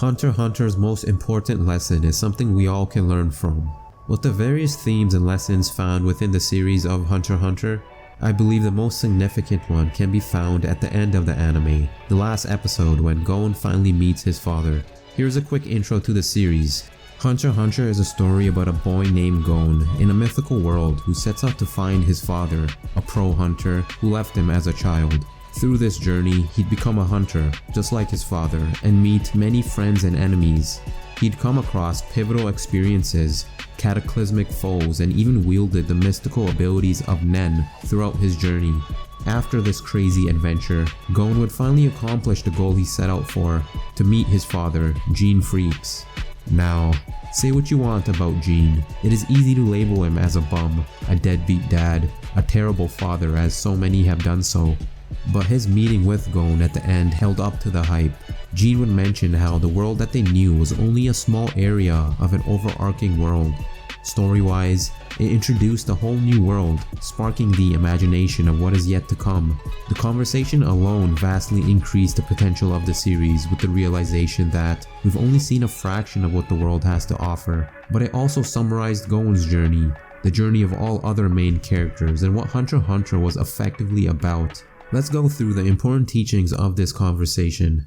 HUNTERxHUNTER's most important lesson is something we all can learn from. With the various themes and lessons found within the series of HUNTERxHUNTER, I believe the most significant one can be found at the end of the anime, the last episode when Gon finally meets his father. Here's a quick intro to the series. HUNTERxHUNTER is a story about a boy named Gon in a mythical world who sets out to find his father, a pro hunter who left him as a child. Through this journey, he'd become a hunter, just like his father, and meet many friends and enemies. He'd come across pivotal experiences, cataclysmic foes, and even wielded the mystical abilities of Nen throughout his journey. After this crazy adventure, Gon would finally accomplish the goal he set out for, to meet his father, Gene Freaks. Now, say what you want about Gene. It is easy to label him as a bum, a deadbeat dad, a terrible father as so many have done so. But his meeting with Gon at the end held up to the hype. Gene would mention how the world that they knew was only a small area of an overarching world. Story-wise, it introduced a whole new world, sparking the imagination of what is yet to come. The conversation alone vastly increased the potential of the series with the realization that we've only seen a fraction of what the world has to offer. But it also summarized Gon's journey, the journey of all other main characters, and what HUNTERxHUNTER was effectively about. Let's go through the important teachings of this conversation.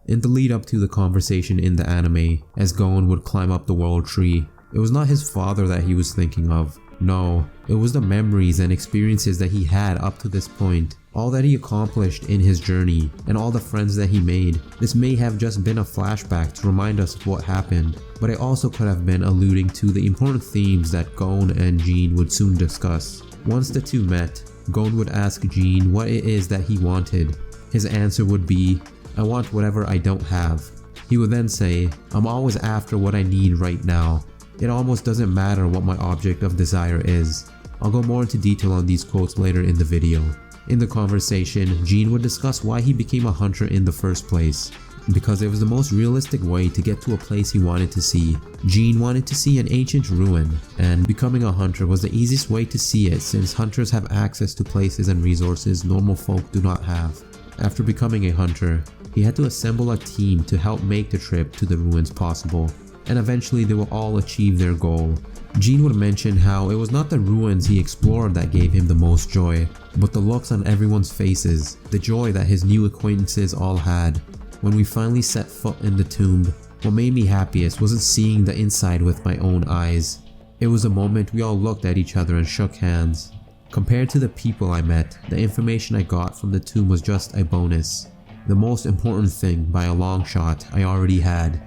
In the lead up to the conversation in the anime, as Gon would climb up the world tree, it was not his father that he was thinking of. No, it was the memories and experiences that he had up to this point, all that he accomplished in his journey, and all the friends that he made. This may have just been a flashback to remind us of what happened, but it also could have been alluding to the important themes that Gon and Gene would soon discuss. Once the two met, Gon would ask Gene what it is that he wanted. His answer would be, "I want whatever I don't have." He would then say, "I'm always after what I need right now. It almost doesn't matter what my object of desire is." I'll go more into detail on these quotes later in the video. In the conversation, Gene would discuss why he became a hunter in the first place. Because it was the most realistic way to get to a place he wanted to see. Gene wanted to see an ancient ruin, and becoming a hunter was the easiest way to see it since hunters have access to places and resources normal folk do not have. After becoming a hunter, he had to assemble a team to help make the trip to the ruins possible, and eventually they will all achieve their goal. Gene would mention how it was not the ruins he explored that gave him the most joy, but the looks on everyone's faces, the joy that his new acquaintances all had. When we finally set foot in the tomb, what made me happiest wasn't seeing the inside with my own eyes. It was a moment we all looked at each other and shook hands. Compared to the people I met, the information I got from the tomb was just a bonus. The most important thing, by a long shot, I already had.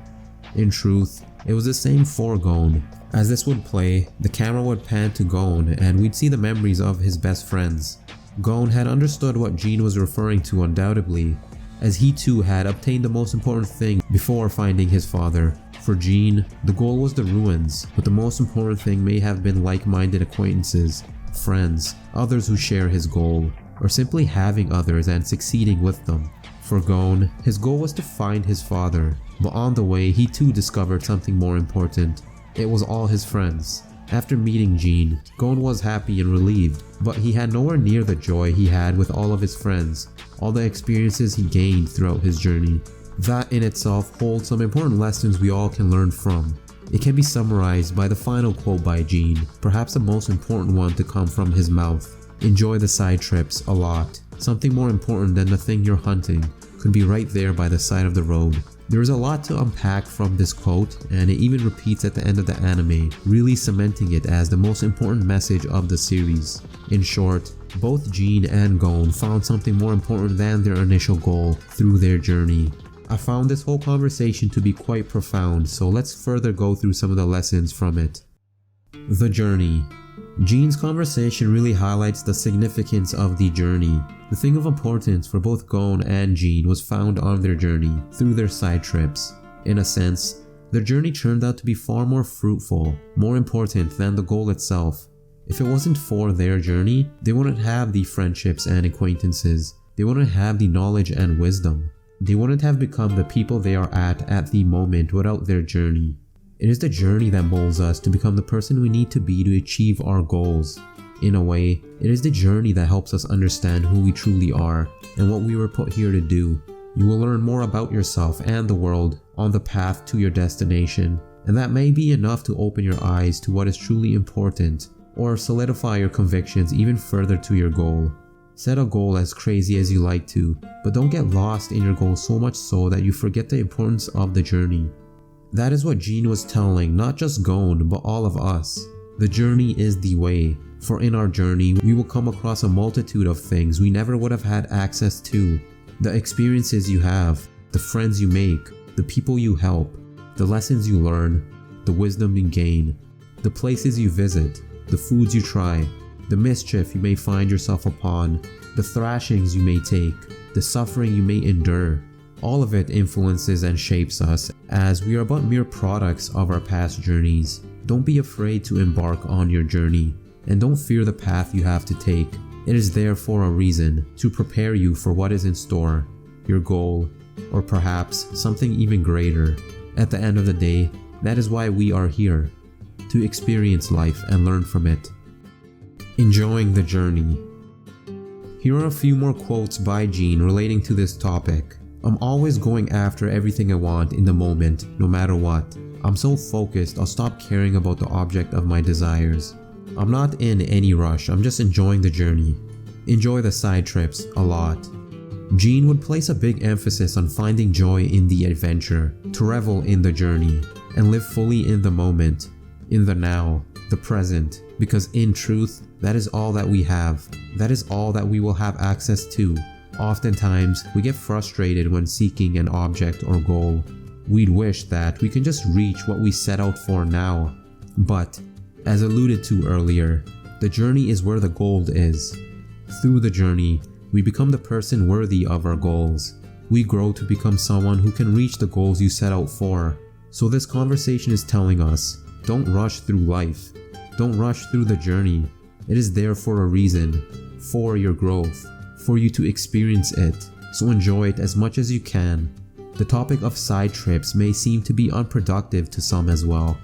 In truth, it was the same for Gon. As this would play, the camera would pan to Gon and we'd see the memories of his best friends. Gon had understood what Gene was referring to undoubtedly, as he too had obtained the most important thing before finding his father. For Gene, the goal was the ruins, but the most important thing may have been like-minded acquaintances, friends, others who share his goal, or simply having others and succeeding with them. For Gon, his goal was to find his father, but on the way he too discovered something more important. It was all his friends. After meeting Gene, Gon was happy and relieved, but he had nowhere near the joy he had with all of his friends, all the experiences he gained throughout his journey. That in itself holds some important lessons we all can learn from. It can be summarized by the final quote by Gene, perhaps the most important one to come from his mouth. Enjoy the side trips a lot. Something more important than the thing you're hunting could be right there by the side of the road. There is a lot to unpack from this quote, and it even repeats at the end of the anime, really cementing it as the most important message of the series. In short, both Gene and Gon found something more important than their initial goal through their journey. I found this whole conversation to be quite profound, so let's further go through some of the lessons from it. The journey. Gene's conversation really highlights the significance of the journey. The thing of importance for both Gon and Gene was found on their journey, through their side trips. In a sense, their journey turned out to be far more fruitful, more important than the goal itself. If it wasn't for their journey, they wouldn't have the friendships and acquaintances. They wouldn't have the knowledge and wisdom. They wouldn't have become the people they are at the moment without their journey. It is the journey that molds us to become the person we need to be to achieve our goals. In a way, it is the journey that helps us understand who we truly are and what we were put here to do. You will learn more about yourself and the world on the path to your destination, and that may be enough to open your eyes to what is truly important or solidify your convictions even further to your goal. Set a goal as crazy as you like to, but don't get lost in your goal so much so that you forget the importance of the journey. That is what Ging was telling not just Gon but all of us. The journey is the way, for in our journey we will come across a multitude of things we never would have had access to. The experiences you have, the friends you make, the people you help, the lessons you learn, the wisdom you gain, the places you visit, the foods you try, the mischief you may find yourself upon, the thrashings you may take, the suffering you may endure. All of it influences and shapes us, as we are but mere products of our past journeys. Don't be afraid to embark on your journey, and don't fear the path you have to take. It is there for a reason, to prepare you for what is in store, your goal, or perhaps something even greater. At the end of the day, that is why we are here, to experience life and learn from it. Enjoying the journey. Here are a few more quotes by Ging relating to this topic. I'm always going after everything I want in the moment, no matter what. I'm so focused I'll stop caring about the object of my desires. I'm not in any rush, I'm just enjoying the journey. Enjoy the side trips a lot. Ging would place a big emphasis on finding joy in the adventure, to revel in the journey, and live fully in the moment, in the now, the present, because in truth, that is all that we have. That is all that we will have access to. Oftentimes, we get frustrated when seeking an object or goal. We'd wish that we can just reach what we set out for now. But, as alluded to earlier, the journey is where the gold is. Through the journey, we become the person worthy of our goals. We grow to become someone who can reach the goals you set out for. So this conversation is telling us, don't rush through life. Don't rush through the journey. It is there for a reason, for your growth, for you to experience it. So enjoy it as much as you can. The topic of side trips may seem to be unproductive to some as well.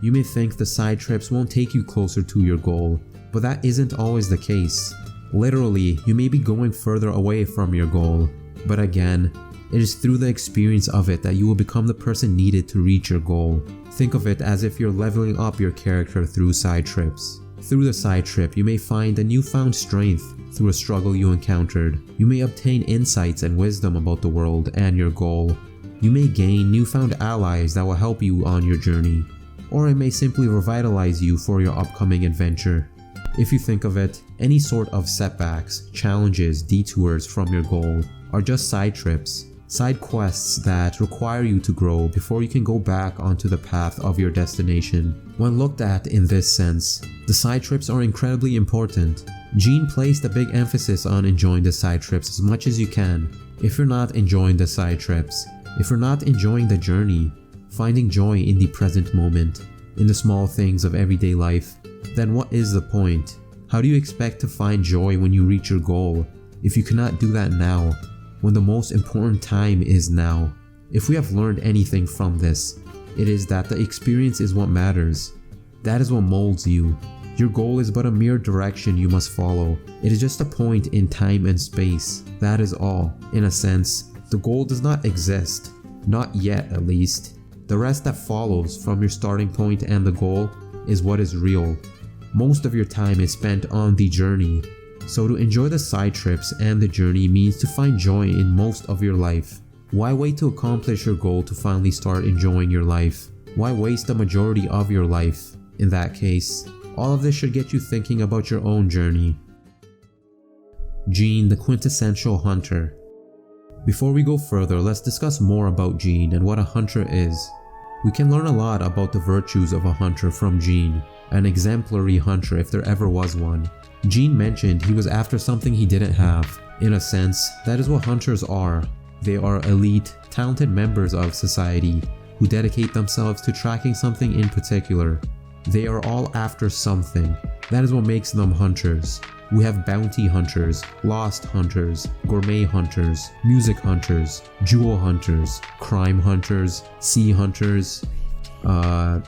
You may think the side trips won't take you closer to your goal, but that isn't always the case. Literally, you may be going further away from your goal, but again, it is through the experience of it that you will become the person needed to reach your goal. Think of it as if you're leveling up your character through side trips. Through the side trip, you may find a newfound strength through a struggle you encountered. You may obtain insights and wisdom about the world and your goal. You may gain newfound allies that will help you on your journey, or it may simply revitalize you for your upcoming adventure. If you think of it, any sort of setbacks, challenges, detours from your goal are just side trips, side quests that require you to grow before you can go back onto the path of your destination. When looked at in this sense, the side trips are incredibly important. Ging placed a big emphasis on enjoying the side trips as much as you can. If you're not enjoying the side trips, if you're not enjoying the journey, finding joy in the present moment, in the small things of everyday life, then what is the point? How do you expect to find joy when you reach your goal if you cannot do that now, when the most important time is now? If we have learned anything from this, it is that the experience is what matters. That is what molds you. Your goal is but a mere direction you must follow. It is just a point in time and space. That is all. In a sense, the goal does not exist. Not yet, at least. The rest that follows from your starting point and the goal is what is real. Most of your time is spent on the journey. So to enjoy the side trips and the journey means to find joy in most of your life. Why wait to accomplish your goal to finally start enjoying your life? Why waste the majority of your life? In that case, all of this should get you thinking about your own journey. Ging, the quintessential hunter. Before we go further, let's discuss more about Ging and what a hunter is. We can learn a lot about the virtues of a hunter from Ging, an exemplary hunter if there ever was one. Ging mentioned he was after something he didn't have. In a sense, that is what hunters are. They are elite, talented members of society who dedicate themselves to tracking something in particular. They are all after something. That is what makes them hunters. We have bounty hunters, lost hunters, gourmet hunters, music hunters, jewel hunters, crime hunters, sea hunters. The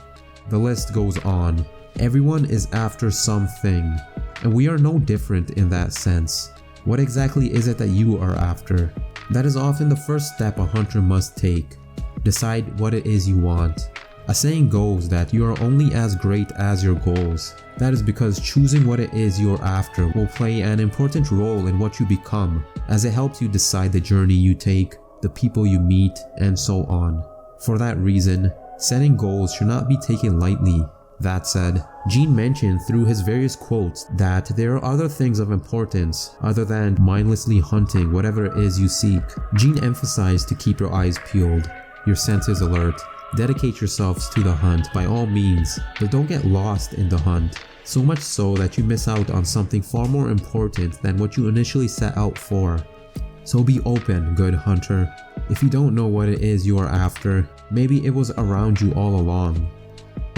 list goes on. Everyone is after something, and we are no different in that sense. What exactly is it that you are after? That is often the first step a hunter must take. Decide what it is you want. A saying goes that you are only as great as your goals. That is because choosing what it is you're after will play an important role in what you become, as it helps you decide the journey you take, the people you meet, and so on. For that reason, setting goals should not be taken lightly. That said, Ging mentioned through his various quotes that there are other things of importance other than mindlessly hunting whatever it is you seek. Ging emphasized to keep your eyes peeled, your senses alert. Dedicate yourselves to the hunt by all means, but don't get lost in the hunt, so much so that you miss out on something far more important than what you initially set out for. So be open, good hunter. If you don't know what it is you are after, maybe it was around you all along.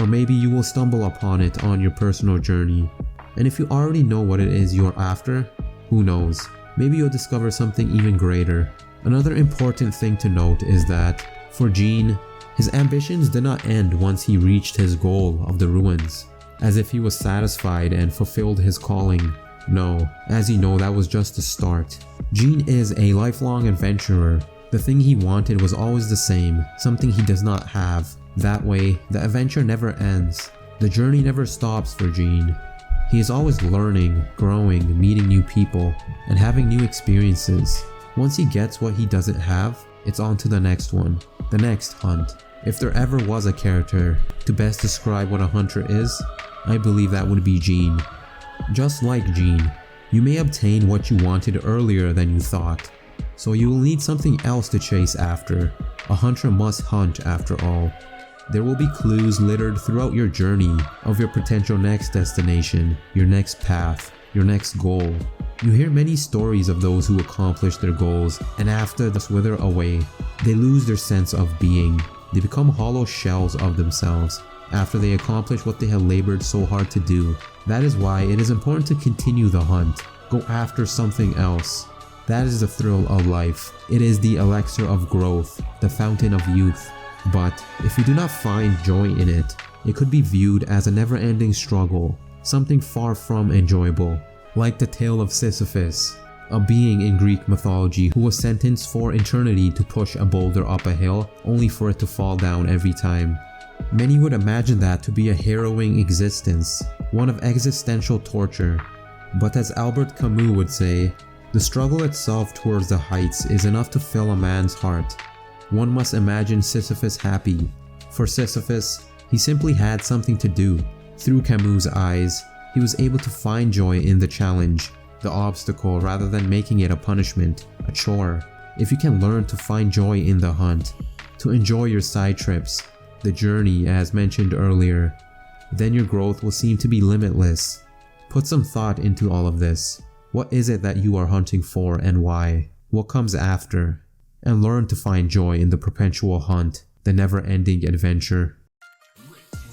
Or maybe you will stumble upon it on your personal journey. And if you already know what it is you're after, who knows, maybe you'll discover something even greater. Another important thing to note is that, for Ging, his ambitions did not end once he reached his goal of the ruins, as if he was satisfied and fulfilled his calling. No, as you know, that was just the start. Ging is a lifelong adventurer. The thing he wanted was always the same, something he does not have. That way, the adventure never ends. The journey never stops for Ging. He is always learning, growing, meeting new people, and having new experiences. Once he gets what he doesn't have, it's on to the next one, the next hunt. If there ever was a character to best describe what a hunter is, I believe that would be Ging. Just like Ging, you may obtain what you wanted earlier than you thought, so you will need something else to chase after. A hunter must hunt after all. There will be clues littered throughout your journey of your potential next destination, your next path, your next goal. You hear many stories of those who accomplish their goals and after this wither away, they lose their sense of being. They become hollow shells of themselves after they accomplish what they have labored so hard to do. That is why it is important to continue the hunt. Go after something else. That is the thrill of life. It is the elixir of growth, the fountain of youth. But if you do not find joy in it, it could be viewed as a never-ending struggle, something far from enjoyable. Like the tale of Sisyphus, a being in Greek mythology who was sentenced for eternity to push a boulder up a hill only for it to fall down every time. Many would imagine that to be a harrowing existence, one of existential torture. But as Albert Camus would say, the struggle itself towards the heights is enough to fill a man's heart. One must imagine Sisyphus happy. For Sisyphus, he simply had something to do. Through Camus' eyes, he was able to find joy in the challenge, the obstacle, rather than making it a punishment, a chore. If you can learn to find joy in the hunt, to enjoy your side trips, the journey as mentioned earlier, then your growth will seem to be limitless. Put some thought into all of this. What is it that you are hunting for and why? What comes after? And learn to find joy in the perpetual hunt, the never-ending adventure.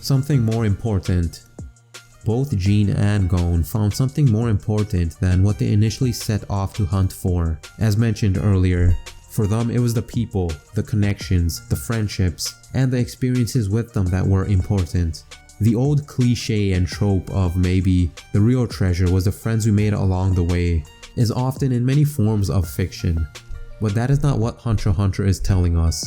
Something more important. Both Ging and Gon found something more important than what they initially set off to hunt for. As mentioned earlier, for them it was the people, the connections, the friendships, and the experiences with them that were important. The old cliche and trope of maybe the real treasure was the friends we made along the way is often in many forms of fiction. But that is not what HUNTER is telling us.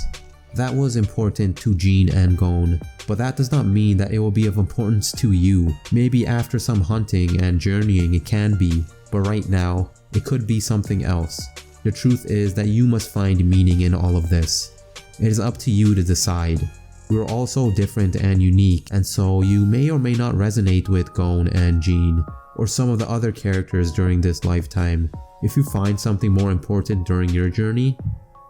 That was important to Ging and Gon, but that does not mean that it will be of importance to you. Maybe after some hunting and journeying it can be, but right now, it could be something else. The truth is that you must find meaning in all of this. It is up to you to decide. We're all so different and unique, and so you may or may not resonate with Gon and Ging, or some of the other characters during this lifetime. If you find something more important during your journey,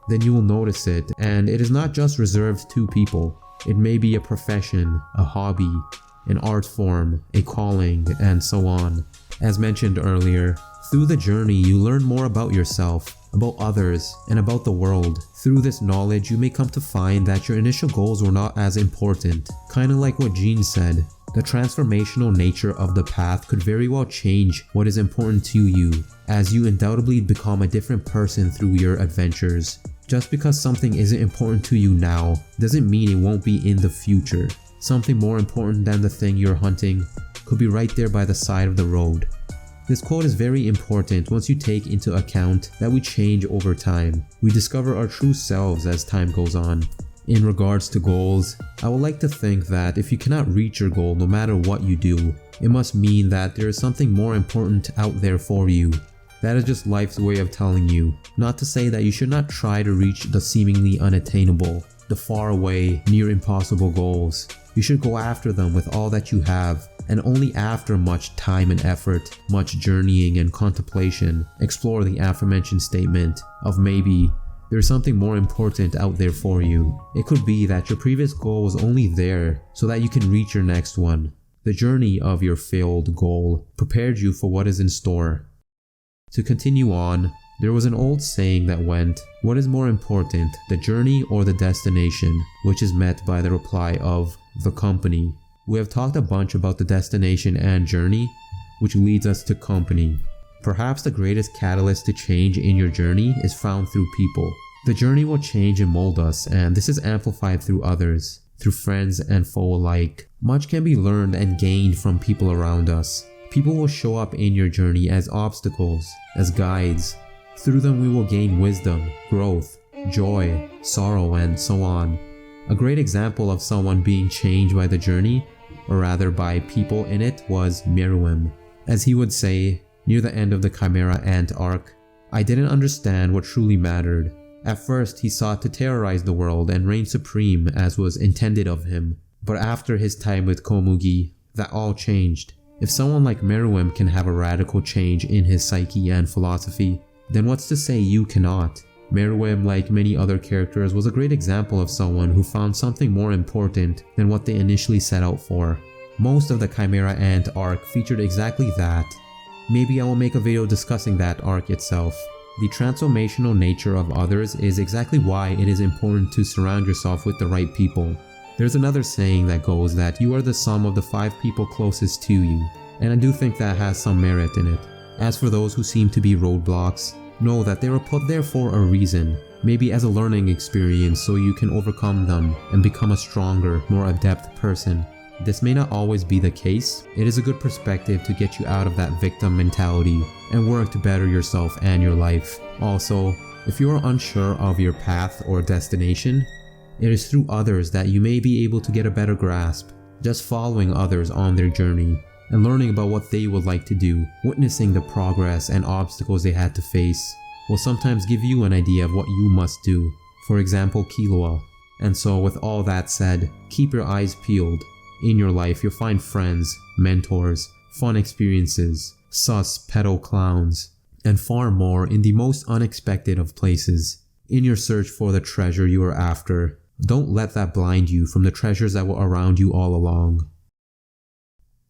then you will notice it, and it is not just reserved to people. It may be a profession, a hobby, an art form, a calling, and so on. As mentioned earlier, through the journey you learn more about yourself, about others, and about the world. Through this knowledge you may come to find that your initial goals were not as important. Kinda like what Ging said, the transformational nature of the path could very well change what is important to you, as you undoubtedly become a different person through your adventures. Just because something isn't important to you now, doesn't mean it won't be in the future. Something more important than the thing you're hunting could be right there by the side of the road. This quote is very important once you take into account that we change over time. We discover our true selves as time goes on. In regards to goals, I would like to think that if you cannot reach your goal no matter what you do, it must mean that there is something more important out there for you. That is just life's way of telling you. Not to say that you should not try to reach the seemingly unattainable, the far away, near impossible goals. You should go after them with all that you have, and only after much time and effort, much journeying and contemplation, explore the aforementioned statement of maybe there's something more important out there for you. It could be that your previous goal was only there so that you can reach your next one. The journey of your failed goal prepared you for what is in store. To continue on, there was an old saying that went, "What is more important, the journey or the destination?" which is met by the reply of the company. We have talked a bunch about the destination and journey, which leads us to company. Perhaps the greatest catalyst to change in your journey is found through people. The journey will change and mold us, and this is amplified through others, through friends and foe alike. Much can be learned and gained from people around us. People will show up in your journey as obstacles, as guides. Through them we will gain wisdom, growth, joy, sorrow, and so on. A great example of someone being changed by the journey, or rather by people in it, was Requiem. As he would say, near the end of the Chimera Ant arc, "I didn't understand what truly mattered. At first he sought to terrorize the world and reign supreme as was intended of him. But after his time with Komugi, that all changed. If someone like Requiem can have a radical change in his psyche and philosophy, then what's to say you cannot?" Requiem, like many other characters, was a great example of someone who found something more important than what they initially set out for. Most of the Chimera Ant arc featured exactly that. Maybe I will make a video discussing that arc itself. The transformational nature of others is exactly why it is important to surround yourself with the right people. There's another saying that goes that you are the sum of the 5 people closest to you, and I do think that has some merit in it. As for those who seem to be roadblocks, know that they were put there for a reason, maybe as a learning experience so you can overcome them and become a stronger, more adept person. This may not always be the case. It is a good perspective to get you out of that victim mentality and work to better yourself and your life. Also, if you are unsure of your path or destination, it is through others that you may be able to get a better grasp. Just following others on their journey and learning about what they would like to do, witnessing the progress and obstacles they had to face, will sometimes give you an idea of what you must do. For example, Killua. And so with all that said, keep your eyes peeled. In your life, you'll find friends, mentors, fun experiences, sus pedo clowns, and far more in the most unexpected of places. In your search for the treasure you are after, don't let that blind you from the treasures that were around you all along.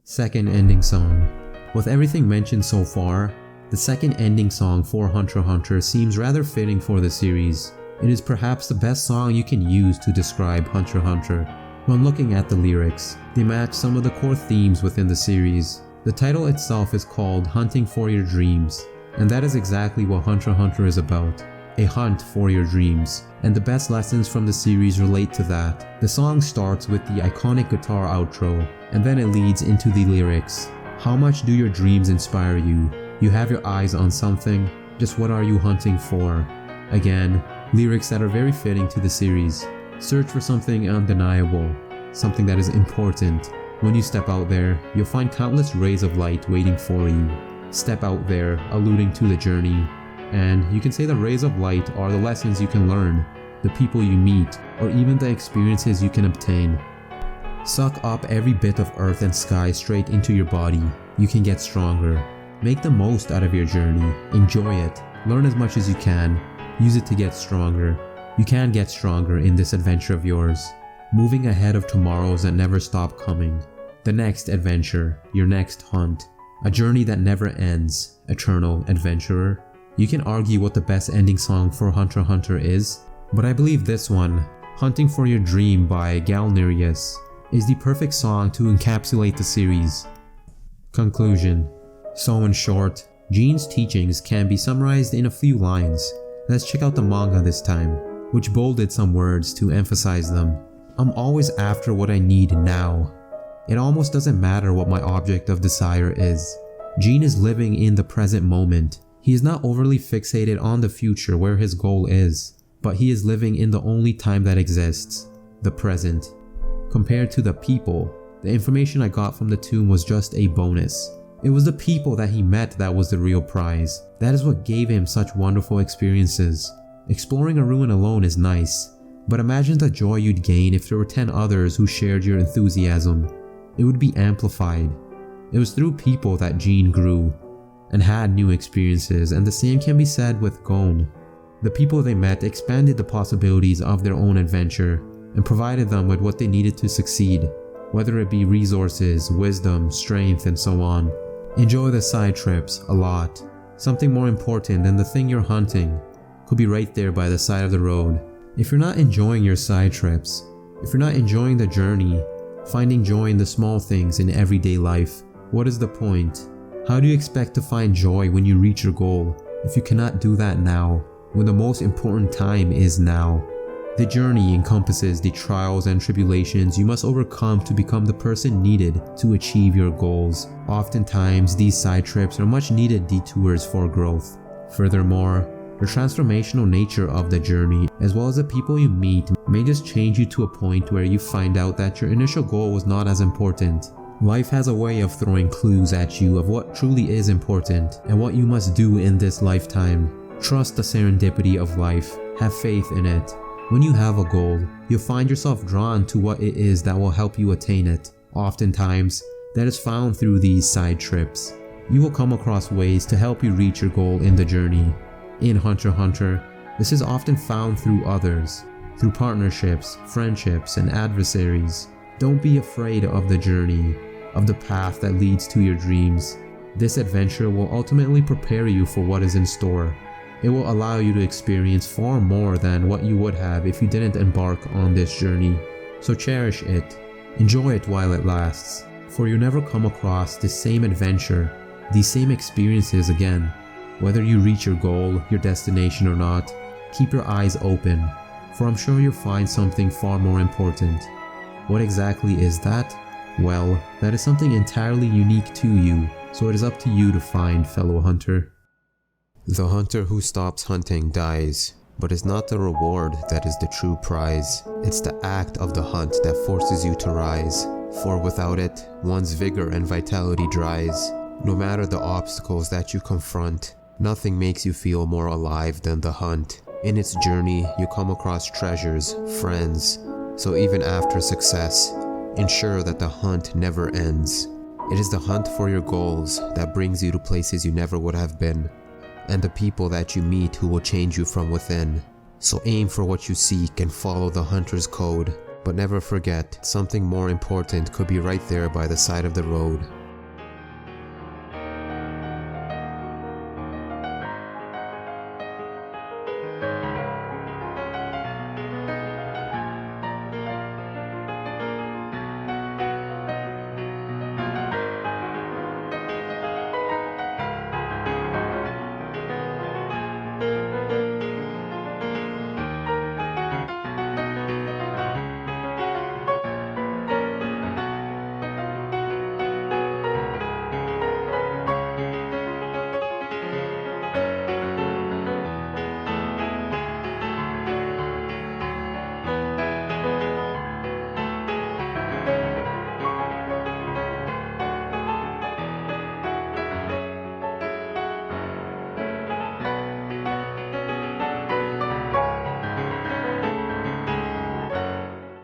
Second ending song. With everything mentioned so far, the second ending song for HUNTER seems rather fitting for the series. It is perhaps the best song you can use to describe HUNTER. When looking at the lyrics, they match some of the core themes within the series. The title itself is called Hunting for Your Dreams, and that is exactly what HUNTER is about. A hunt for your dreams, and the best lessons from the series relate to that. The song starts with the iconic guitar outro, and then it leads into the lyrics. How much do your dreams inspire you? You have your eyes on something, just what are you hunting for? Again, lyrics that are very fitting to the series. Search for something undeniable, something that is important. When you step out there, you'll find countless rays of light waiting for you. Step out there, alluding to the journey. And you can say the rays of light are the lessons you can learn, the people you meet, or even the experiences you can obtain. Suck up every bit of earth and sky straight into your body. You can get stronger. Make the most out of your journey. Enjoy it. Learn as much as you can. Use it to get stronger. You can get stronger in this adventure of yours. Moving ahead of tomorrows that never stop coming. The next adventure, your next hunt. A journey that never ends. Eternal adventurer. You can argue what the best ending song for HUNTER is, but I believe this one, Hunting for Your Dream by Galnerius, is the perfect song to encapsulate the series. Conclusion. So in short, Jin's teachings can be summarized in a few lines. Let's check out the manga this time, which bolded some words to emphasize them. I'm always after what I need now. It almost doesn't matter what my object of desire is. Ging is living in the present moment. He is not overly fixated on the future where his goal is, but he is living in the only time that exists, the present. Compared to the people, the information I got from the tomb was just a bonus. It was the people that he met that was the real prize. That is what gave him such wonderful experiences. Exploring a ruin alone is nice, but imagine the joy you'd gain if there were 10 others who shared your enthusiasm. It would be amplified. It was through people that Ging grew and had new experiences, and the same can be said with Gon. The people they met expanded the possibilities of their own adventure and provided them with what they needed to succeed, whether it be resources, wisdom, strength, and so on. Enjoy the side trips a lot. Something more important than the thing you're hunting could be right there by the side of the road. If you're not enjoying your side trips, if you're not enjoying the journey, finding joy in the small things in everyday life, what is the point? How do you expect to find joy when you reach your goal if you cannot do that now, when the most important time is now? The journey encompasses the trials and tribulations you must overcome to become the person needed to achieve your goals. Oftentimes, these side trips are much needed detours for growth. Furthermore, the transformational nature of the journey, as well as the people you meet, may just change you to a point where you find out that your initial goal was not as important. Life has a way of throwing clues at you of what truly is important and what you must do in this lifetime. Trust the serendipity of life. Have faith in it. When you have a goal, you'll find yourself drawn to what it is that will help you attain it. Oftentimes, that is found through these side trips. You will come across ways to help you reach your goal in the journey. In HUNTER this is often found through others, through partnerships, friendships, and adversaries. Don't be afraid of the journey, of the path that leads to your dreams. This adventure will ultimately prepare you for what is in store. It will allow you to experience far more than what you would have if you didn't embark on this journey. So cherish it. Enjoy it while it lasts, for you'll never come across this same adventure, these same experiences again. Whether you reach your goal, your destination or not, keep your eyes open, for I'm sure you'll find something far more important. What exactly is that? Well, that is something entirely unique to you, so it is up to you to find, fellow hunter. The hunter who stops hunting dies, but it's not the reward that is the true prize. It's the act of the hunt that forces you to rise, for without it, one's vigor and vitality dries. No matter the obstacles that you confront, nothing makes you feel more alive than the hunt. In its journey, you come across treasures, friends, so even after success, ensure that the hunt never ends. It is the hunt for your goals that brings you to places you never would have been, and the people that you meet who will change you from within. So aim for what you seek and follow the hunter's code, but never forget, something more important could be right there by the side of the road.